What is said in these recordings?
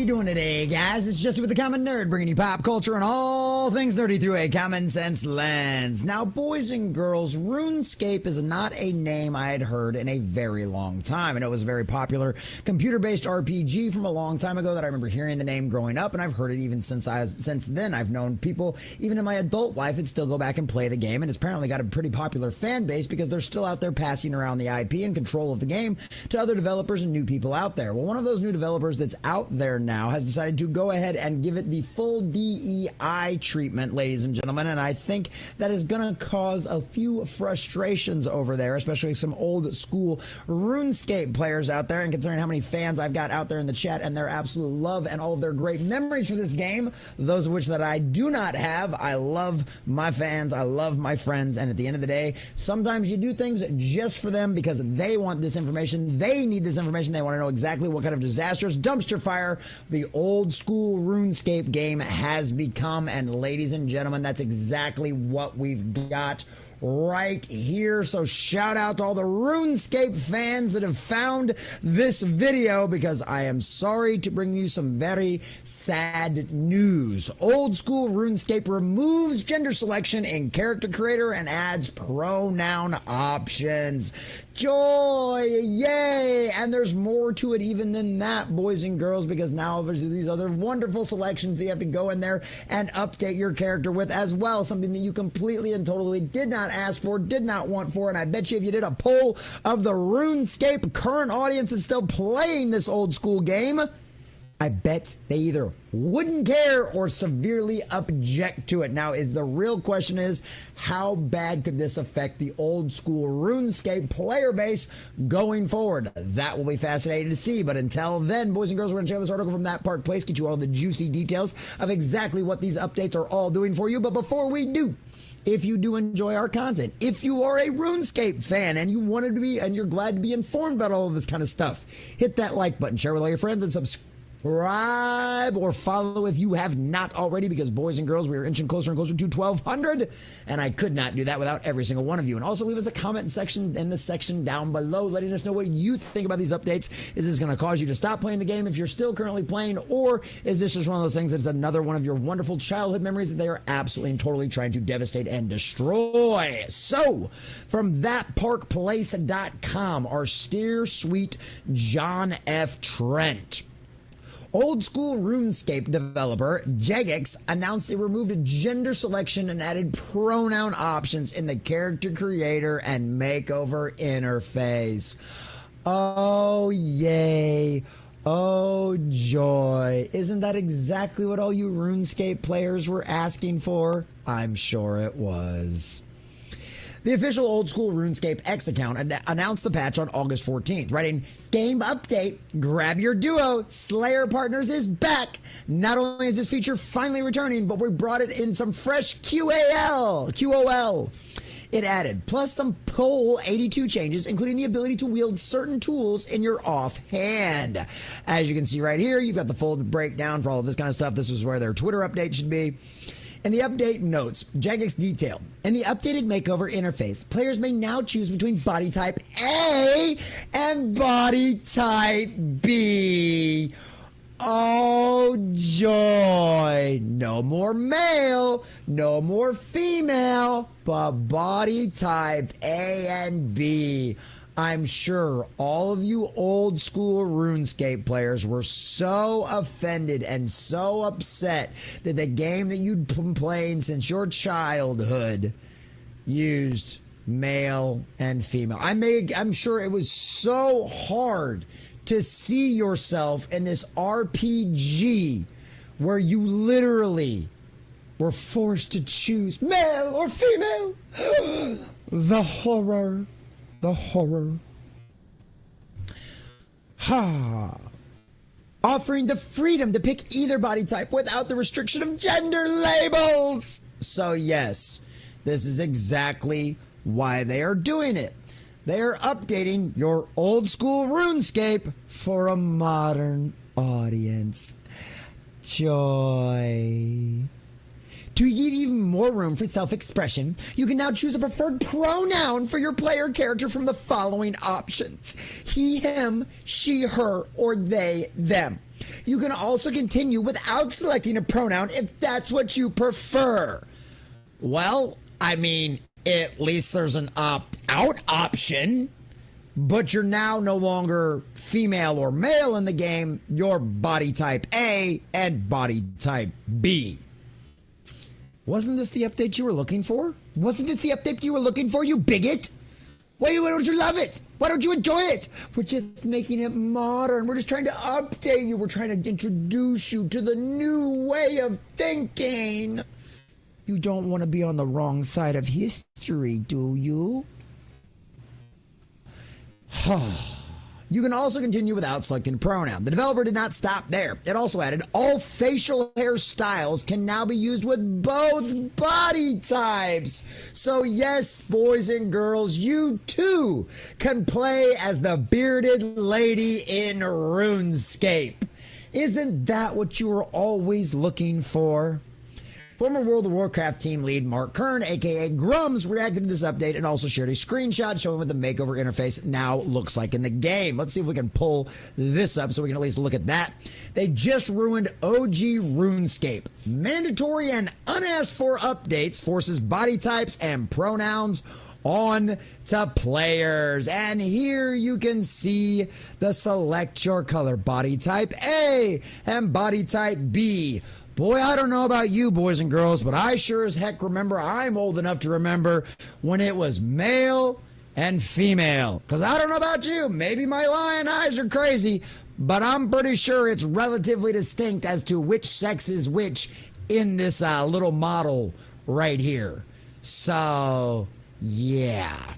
you doing today, guys? It's Jesse with the Common Nerd, bringing you pop culture and all things nerdy through a common sense lens. Now, boys and girls, RuneScape is not a name I had heard in a very long time. I know it was a very popular computer-based RPG from a long time ago that I remember hearing the name growing up, and I've heard it even since then. I've known people, even in my adult life, that still go back and play the game, and it's apparently got a pretty popular fan base because they're still out there passing around the IP and control of the game to other developers and new people out there. Well, one of those new developers that's out there now has decided to go ahead and give it the full DEI treatment, ladies and gentlemen, and I think that is going to cause a few frustrations over there, especially some old school RuneScape players out there, and considering how many fans I've got out there in the chat and their absolute love and all of their great memories for this game, those of which that I do not have. I love my fans, I love my friends, and at the end of the day, sometimes you do things just for them because they want this information, they need this information, they want to know exactly what kind of disastrous dumpster fire the old school RuneScape game has become. And ladies and gentlemen, that's exactly what we've got right here. So shout out to all the RuneScape fans that have found this video, because I am sorry to bring you some very sad news. Old school RuneScape removes gender selection in character creator and adds pronoun options. Joy, yay! And there's more to it even than that, boys and girls, because now there's these other wonderful selections that you have to go in there and update your character with as well, something that you completely and totally did not ask for, did not want for, and I bet you if you did a poll of the RuneScape current audience that's still playing this old school game, I bet they either wouldn't care or severely object to it. Now, the real question is, how bad could this affect the old school RuneScape player base going forward? That will be fascinating to see. But until then, boys and girls, we're going to check out this article from That Park Place, get you all the juicy details of exactly what these updates are all doing for you. But before we do, if you do enjoy our content, if you are a RuneScape fan and you wanted to be, and you're glad to be informed about all of this kind of stuff, hit that like button, share with all your friends, and subscribe or follow if you have not already, because boys and girls, we are inching closer and closer to 1,200, and I could not do that without every single one of you. And also leave us a comment section in the section down below, letting us know what you think about these updates. Is this going to cause you to stop playing the game if you're still currently playing, or is this just one of those things that's another one of your wonderful childhood memories that they are absolutely and totally trying to devastate and destroy? So, from thatparkplace.com, our steer sweet John F. Trent. Old school RuneScape developer Jagex announced it removed gender selection and added pronoun options in the character creator and makeover interface. Oh, yay. Oh, joy. Isn't that exactly what all you RuneScape players were asking for? I'm sure it was. The official Old School RuneScape X account announced the patch on August 14th, writing, "Game update, grab your duo, Slayer Partners is back. Not only is this feature finally returning, but we brought it in some fresh QOL. It added, plus some poll 82 changes, including the ability to wield certain tools in your offhand." As you can see right here, you've got the full breakdown for all of this kind of stuff. This is where their Twitter update should be. In the update notes, Jagex detailed, in the updated makeover interface, players may now choose between body type A and body type B. Oh, joy. No more male, no more female, but body type A and B. I'm sure all of you old school RuneScape players were so offended and so upset that the game that you'd been playing since your childhood used male and female. I'm sure it was so hard to see yourself in this RPG where you literally were forced to choose male or female. The horror. The horror. Offering the freedom to pick either body type without the restriction of gender labels. So yes, this is exactly why they are doing it. They are updating your old school RuneScape for a modern audience. Joy. To give even more room for self-expression, you can now choose a preferred pronoun for your player character from the following options: he, him, she, her, or they, them. You can also continue without selecting a pronoun if that's what you prefer. Well, I mean, at least there's an opt-out option, but you're now no longer female or male in the game. You're body type A and body type B. Wasn't this the update you were looking for? Wasn't this the update you were looking for, you bigot? Why don't you love it? Why don't you enjoy it? We're just making it modern. We're just trying to update you. We're trying to introduce you to the new way of thinking. You don't want to be on the wrong side of history, do you? You can also continue without selecting a pronoun. The developer did not stop there. It also added all facial hair styles can now be used with both body types. So yes, boys and girls, you too can play as the bearded lady in RuneScape. Isn't that what you were always looking for? Former World of Warcraft team lead Mark Kern, aka Grums, reacted to this update and also shared a screenshot showing what the makeover interface now looks like in the game. Let's see if we can pull this up so we can at least look at that. They just ruined OG RuneScape. Mandatory and unasked for updates forces body types and pronouns on to players. And here you can see the select your color body type A and body type B. Boy, I don't know about you boys and girls, but I sure as heck remember, I'm old enough to remember when it was male and female. Because I don't know about you, maybe my lion eyes are crazy, but I'm pretty sure it's relatively distinct as to which sex is which in this little model right here. So, yeah.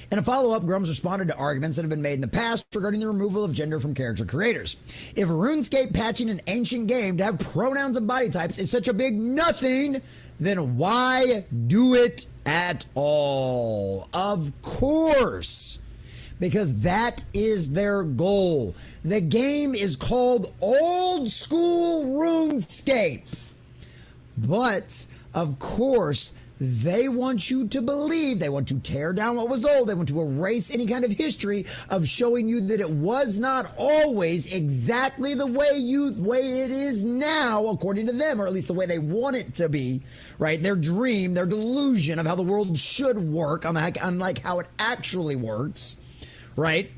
In a follow-up, Grums responded to arguments that have been made in the past regarding the removal of gender from character creators. If RuneScape patching an ancient game to have pronouns and body types is such a big nothing, then why do it at all? Of course, because that is their goal. The game is called Old School RuneScape. But, of course, they want you to believe, they want to tear down what was old, they want to erase any kind of history of showing you that it was not always exactly the way it is now, according to them, or at least the way they want it to be, right? Their dream, their delusion of how the world should work, unlike how it actually works, right?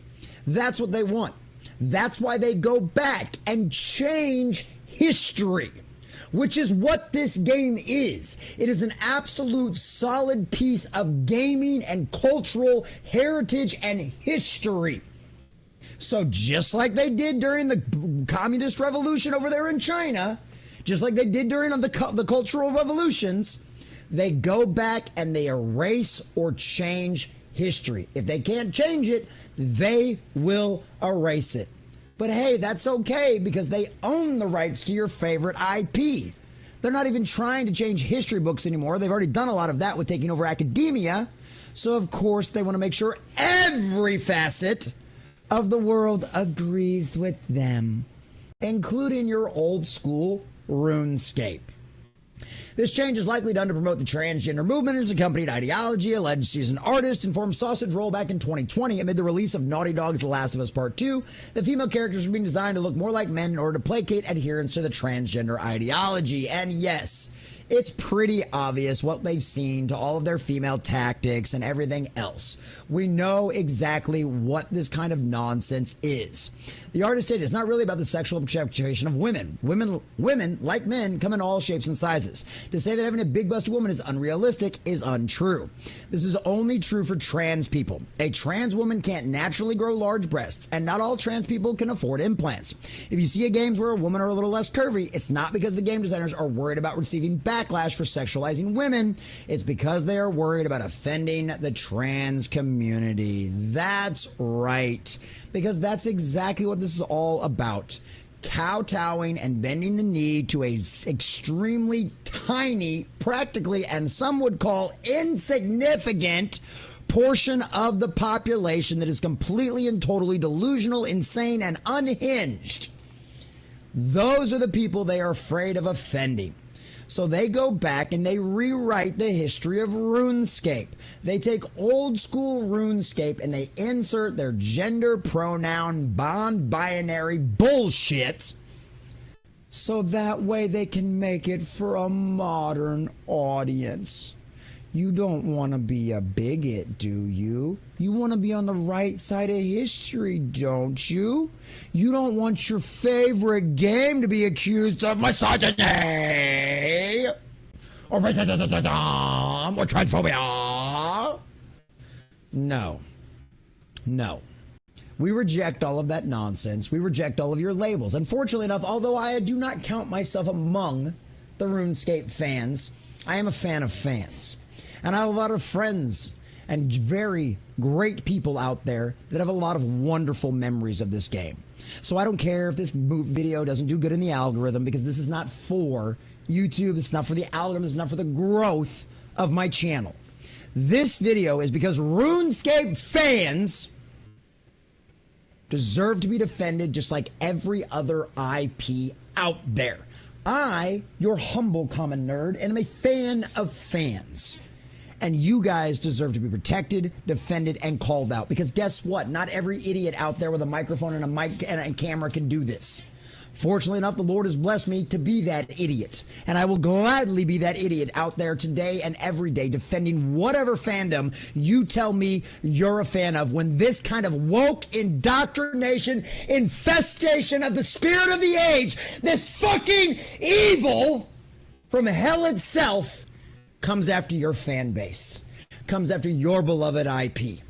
That's what they want. That's why they go back and change history, which is what this game is. It is an absolute solid piece of gaming and cultural heritage and history. So just like they did during the communist revolution over there in China, just like they did during the cultural revolutions, they go back and they erase or change history. If they can't change it, they will erase it. But hey, that's okay because they own the rights to your favorite IP. They're not even trying to change history books anymore. They've already done a lot of that with taking over academia. So of course they want to make sure every facet of the world agrees with them, including your old school RuneScape. This change is likely done to promote the transgender movement and is accompanied ideology, alleged seasoned artist, informed sausage roll back in 2020 amid the release of Naughty Dog's The Last of Us Part 2. The female characters are being designed to look more like men in order to placate adherence to the transgender ideology. And yes, it's pretty obvious what they've seen to all of their female tactics and everything else. We know exactly what this kind of nonsense is. The artist stated it's not really about the sexual objectification of women. Women, like men, come in all shapes and sizes. To say that having a big-busted woman is unrealistic is untrue. This is only true for trans people. A trans woman can't naturally grow large breasts, and not all trans people can afford implants. If you see a games where a woman are a little less curvy, it's not because the game designers are worried about receiving backlash for sexualizing women. It's because they are worried about offending the trans community. That's right. Because that's exactly what this is all about. Kowtowing and bending the knee to a extremely tiny, practically, and some would call insignificant portion of the population that is completely and totally delusional, insane, and unhinged. Those are the people they are afraid of offending. So they go back and they rewrite the history of RuneScape. They take old school RuneScape and they insert their gender pronoun bond binary bullshit so that way they can make it for a modern audience. You don't want to be a bigot, do you? You want to be on the right side of history, don't you? You don't want your favorite game to be accused of misogyny or racism or transphobia. No. No. We reject all of that nonsense. We reject all of your labels. Unfortunately enough, although I do not count myself among the RuneScape fans, I am a fan of fans. And I have a lot of friends and very great people out there that have a lot of wonderful memories of this game. So I don't care if this video doesn't do good in the algorithm, because this is not for YouTube, it's not for the algorithm, it's not for the growth of my channel. This video is because RuneScape fans deserve to be defended just like every other IP out there. I, your humble common nerd, am a fan of fans. And you guys deserve to be protected, defended, and called out. Because guess what? Not every idiot out there with a microphone and a mic and a camera can do this. Fortunately enough, the Lord has blessed me to be that idiot. And I will gladly be that idiot out there today and every day, defending whatever fandom you tell me you're a fan of, when this kind of woke indoctrination, infestation of the spirit of the age, this fucking evil from hell itself, comes after your fan base, comes after your beloved IP,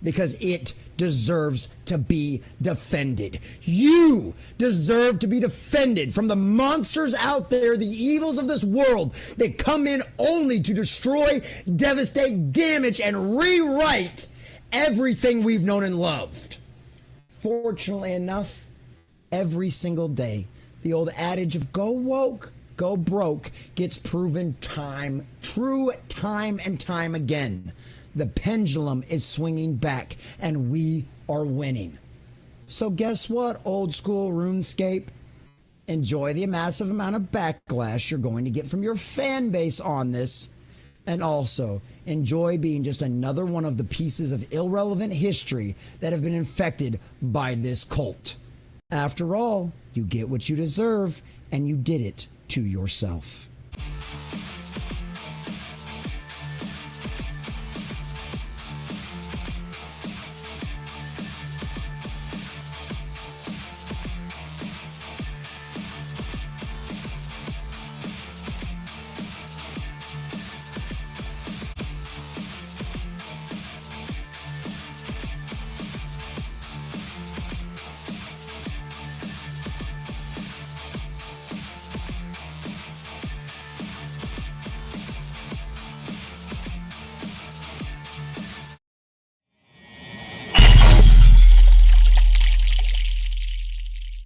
because it deserves to be defended. You deserve to be defended from the monsters out there, the evils of this world that come in only to destroy, devastate, damage, and rewrite everything we've known and loved. Fortunately enough, every single day, the old adage of go woke, go broke gets proven time and time again. The pendulum is swinging back, and we are winning. So guess what, old school RuneScape? Enjoy the massive amount of backlash you're going to get from your fan base on this, and also enjoy being just another one of the pieces of irrelevant history that have been infected by this cult. After all, you get what you deserve, and you did it to yourself.